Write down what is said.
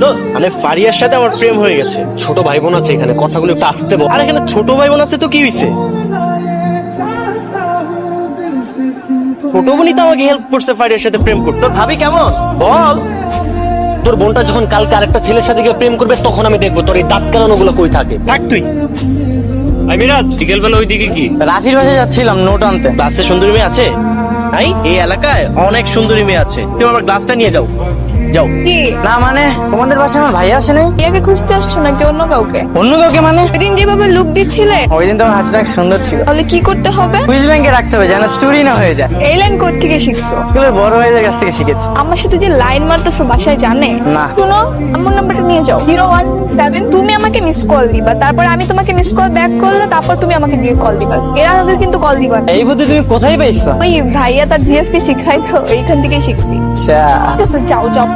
দোস্ত মানে ফারিয়ার সাথে আমার প্রেম হয়ে গেছে। ছোট ভাই বোন আছে এখানে, কথাগুলো একটু আসতে বল। আর এখানে ছোট ভাই বোন আছে তো কি হইছে? ছোট বোনই তো আমাকে হেল্প করছে ফারিয়ার সাথে প্রেম করতে। তোর ভাবি কেমন বল? তোর বোনটা যখন কালকে আরেকটা ছেলের সাথে গিয়ে প্রেম করবে তখন আমি দেখবো তোর এই দাঁত কেলানো গুলো কই থাকে। থাক তুই। ভাই মিরাজ, বিকেলবেলা ওইদিকে কি? রাফির বাসায় যাচ্ছিলাম নোট আনতে। ক্লাসে সুন্দরী মেয়ে আছে? নাই, এই এলাকায় অনেক সুন্দরী মেয়ে আছে। তুমি আমার গ্লাসটা নিয়ে যাও, যাও। কি না মানে তোমাদের বাসায় আমার ভাইয়া আসে নাই? ইয়াকে খুঁজতে আসছো নাকি অন্য কাউকে? অন্য কাউকে মানে? ওইদিন যেভাবে লুক দিচ্ছিলে ওই দিন তোমার হাসিটা অনেক সুন্দর ছিল। তাহলে কি করতে হবে? সুইস ব্যাংকে রাখতে হবে যেন চুরি না হয়ে যায়। এই লাইন কোত্থেকে শিখছো? স্কুলের বড় ভাইদের কাছ থেকে শিখেছি। আমার সাথে যে লাইন মারতেছো বাসায় জানে? না। শুনো, আমার নাম্বারটা নিয়ে যাও 017। তুমি আমাকে মিস কল দিবা, তারপর আমি তোমাকে মিস কল ব্যাক করলে তারপর তুমি আমাকে দিয়ে কল দিবা। এরা ওদের কিন্তু কল দিবা না। এই বুদ্ধি তুমি কোথায় পাইছো? ওই ভাইয়া তার জিএফকে শিখাই তো, এইখান থেকেই শিখছি। আচ্ছা ঠিক আছে, যাও যাও।